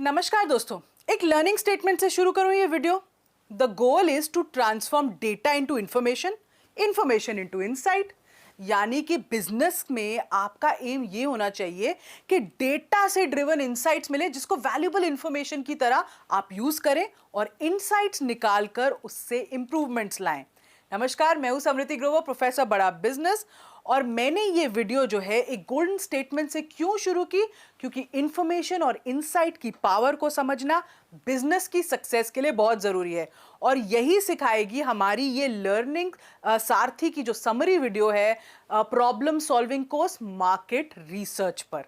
नमस्कार दोस्तों, एक लर्निंग स्टेटमेंट से शुरू करूं ये video. The goal is to transform data into information, information into insight. यानी कि बिजनेस में आपका एम ये होना चाहिए कि डेटा से ड्रिवन इनसाइट्स मिले, जिसको वैल्यूएबल इंफॉर्मेशन की तरह आप यूज करें और इनसाइट्स निकालकर उससे इंप्रूवमेंट्स लाएं। नमस्कार, मैं हूं समृति ग्रोवर, प्रोफेसर बड़ा बिजनेस। और मैंने ये वीडियो जो है एक गोल्डन स्टेटमेंट से क्यों शुरू की, क्योंकि इंफॉर्मेशन और इनसाइट की पावर को समझना बिजनेस की सक्सेस के लिए बहुत जरूरी है। और यही सिखाएगी हमारी ये लर्निंग सारथी की जो समरी वीडियो है, problem solving course market research पर।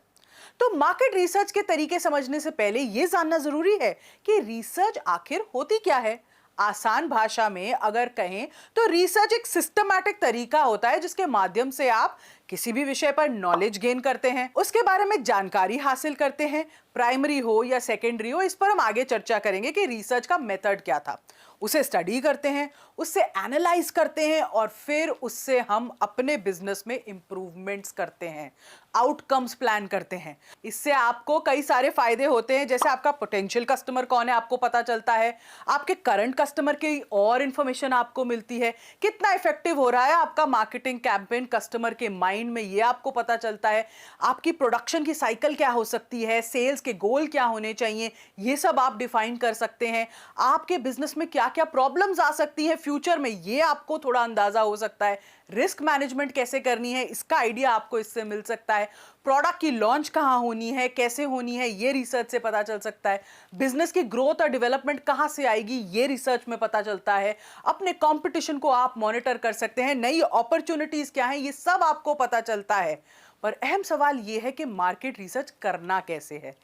तो मार्केट रिसर्च के तरीके समझने से पहले यह जानना जरूरी है कि रिसर्च आखिर होती क्या है। आसान भाषा में अगर कहें तो रिसर्च एक सिस्टमैटिक तरीका होता है जिसके माध्यम से आप किसी भी विषय पर नॉलेज गेन करते हैं, उसके बारे में जानकारी हासिल करते हैं। प्राइमरी हो या सेकेंडरी हो, इस पर हम आगे चर्चा करेंगे कि रिसर्च का मेथड क्या था। उसे स्टडी करते हैं, उससे एनालाइज करते हैं और फिर उससे हम अपने बिजनेस में इंप्रूवमेंट्स करते हैं, आउटकम्स प्लान करते हैं। इससे आपको कई सारे फायदे होते हैं, जैसे आपका पोटेंशियल कस्टमर कौन है आपको पता चलता है, आपके करंट कस्टमर की और इंफॉर्मेशन आपको मिलती है, कितना इफेक्टिव हो रहा है आपका मार्केटिंग कैंपेन कस्टमर के माइंड में, ये आपको पता चलता है। आपकी प्रोडक्शन की साइकिल क्या हो सकती है, सेल्स के गोल क्या होने चाहिए, ये सब आप डिफाइन कर सकते हैं। आपके बिजनेस में क्या क्या प्रॉब्लम्स आ सकती हैं फ्यूचर में, ये आपको थोड़ा अंदाजा हो सकता है। रिस्क मैनेजमेंट कैसे करनी है, इसका आइडिया आपको इससे मिल सकता है। प्रोडक्ट की लॉन्च कहां होनी है, कैसे होनी है, ये रिसर्च से पता चल सकता है। बिजनेस की ग्रोथ और डेवलपमेंट कहां से आएगी, ये रिसर्च में पता चलता है। अपने कंपटीशन को आप मॉनिटर कर सकते हैं, नई अपॉर्चुनिटीज क्या हैं, ये सब आपको पता चलता है। पर अहम सवाल यह है कि मार्केट रिसर्च करना कैसे है।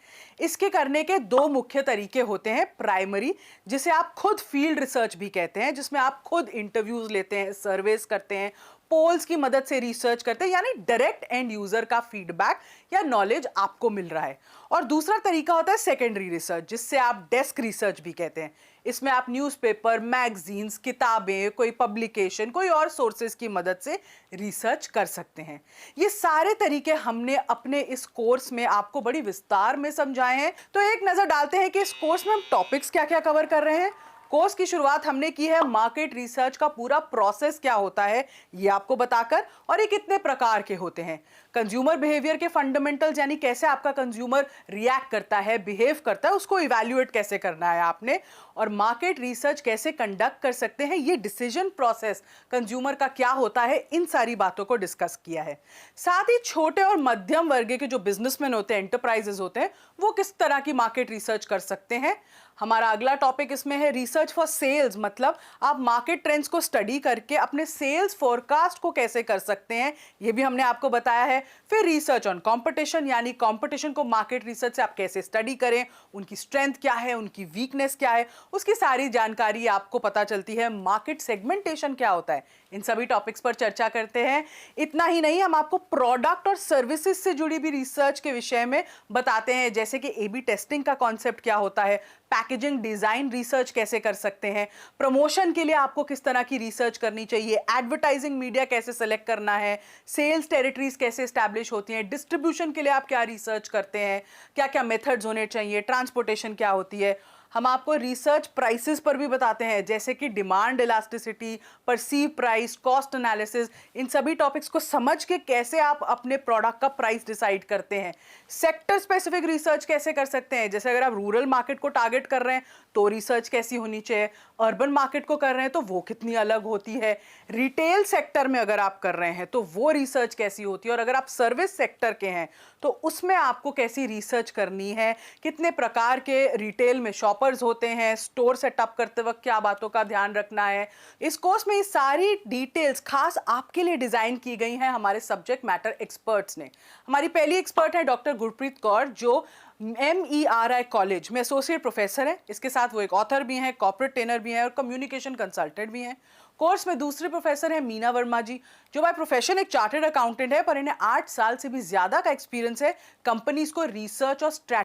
इसके करने के दो मुख्य तरीके होते हैं। प्राइमरी, जिसे आप खुद फील्ड रिसर्च भी कहते हैं, जिसमें आप खुद इंटरव्यूज लेते हैं, सर्वेस करते हैं, पोल्स की मदद से रिसर्च करते हैं, यानी डायरेक्ट एंड यूजर का फीडबैक या नॉलेज आपको मिल रहा है। और दूसरा तरीका होता है सेकेंडरी रिसर्च, जिससे आप डेस्क रिसर्च भी कहते हैं। इसमें आप न्यूज़पेपर, मैगजीन्स, किताबें, कोई पब्लिकेशन, कोई और सोर्सेज की मदद से रिसर्च कर सकते हैं। ये सारे तरीके हमने अपने इस कोर्स में आपको बड़ी विस्तार में समझाए हैं। तो एक नजर डालते हैं कि इस कोर्स में हम टॉपिक्स क्या क्या कवर कर रहे हैं। कोर्स की शुरुआत हमने की है मार्केट रिसर्च का पूरा प्रोसेस क्या होता है ये आपको बताकर, और ये कितने प्रकार के होते हैं। कंज्यूमर बिहेवियर के फंडामेंटल्स, यानी कैसे आपका कंज्यूमर रिएक्ट करता है, बिहेव करता है, उसको इवैल्यूएट कैसे करना है आपने, और मार्केट रिसर्च कैसे कंडक्ट कर सकते हैं, ये डिसीजन प्रोसेस कंज्यूमर का क्या होता है, इन सारी बातों को डिस्कस किया है। साथ ही छोटे और मध्यम वर्ग के जो बिजनेसमैन होते हैं, एंटरप्राइजेस होते हैं, वो किस तरह की मार्केट रिसर्च कर सकते हैं। हमारा अगला टॉपिक इसमें है रिसर्च फॉर सेल्स, मतलब आप मार्केट ट्रेंड्स को स्टडी करके अपने सेल्स फोरकास्ट को कैसे कर सकते हैं, ये भी हमने आपको बताया है। फिर रिसर्च ऑन कंपटीशन, यानी कंपटीशन को मार्केट रिसर्च से आप कैसे स्टडी करें, उनकी स्ट्रेंथ क्या है, उनकी वीकनेस क्या है, उसकी सारी जानकारी आपको पता चलती है। मार्केट सेगमेंटेशन क्या होता है, इन सभी टॉपिक्स पर चर्चा करते हैं। इतना ही नहीं, हम आपको प्रोडक्ट और सर्विसेज से जुड़ी भी रिसर्च के विषय में बताते हैं, जैसे कि ए बी टेस्टिंग का कॉन्सेप्ट क्या होता है, पैकेजिंग डिजाइन रिसर्च कैसे कर सकते हैं, प्रमोशन के लिए आपको किस तरह की रिसर्च करनी चाहिए, एडवर्टाइजिंग मीडिया कैसे सेलेक्ट करना है, सेल्स टेरिटरीज कैसे एस्टैब्लिश होती हैं, डिस्ट्रीब्यूशन के लिए आप क्या रिसर्च करते हैं, क्या क्या मेथड्स होने चाहिए, ट्रांसपोर्टेशन क्या होती है। हम आपको रिसर्च प्राइसेस पर भी बताते हैं, जैसे कि demand elasticity, perceive price, cost analysis. इन सभी टॉपिक्स को समझ के कैसे आप अपने प्रोडक्ट का प्राइस डिसाइड करते हैं। सेक्टर स्पेसिफिक रिसर्च कैसे कर सकते हैं, जैसे अगर आप रूरल मार्केट को टारगेट कर रहे हैं तो रिसर्च कैसी होनी चाहिए, अर्बन मार्केट को कर रहे हैं तो वो कितनी अलग होती है, रिटेल सेक्टर में अगर आप कर रहे हैं तो वो रिसर्च कैसी होती है, और अगर आप सर्विस सेक्टर के हैं तो उसमें आपको कैसी रिसर्च करनी है, कितने प्रकार के रिटेल में शॉपर्स होते हैं, स्टोर सेटअप करते वक्त क्या बातों का ध्यान रखना है। इस कोर्स में ये सारी डिटेल्स खास आपके लिए डिजाइन की गई हैं हमारे सब्जेक्ट मैटर एक्सपर्ट्स ने। हमारी पहली एक्सपर्ट है डॉक्टर गुरप्रीत कौर, जो MERI कॉलेज में एसोसिएट प्रोफेसर है। इसके साथ वो एक ऑथर भी हैं, कॉर्पोरेट ट्रेनर भी हैं और कम्युनिकेशन कंसल्टेंट भी हैं। कोर्स में दूसरे प्रोफेसर हैं मीना वर्मा जी, जो बाय प्रोफेशन एक चार्टर्ड अकाउंटेंट है, पर इन्हें 8 साल से भी ज्यादा का एक्सपीरियंस है कंपनीज को रिसर्च और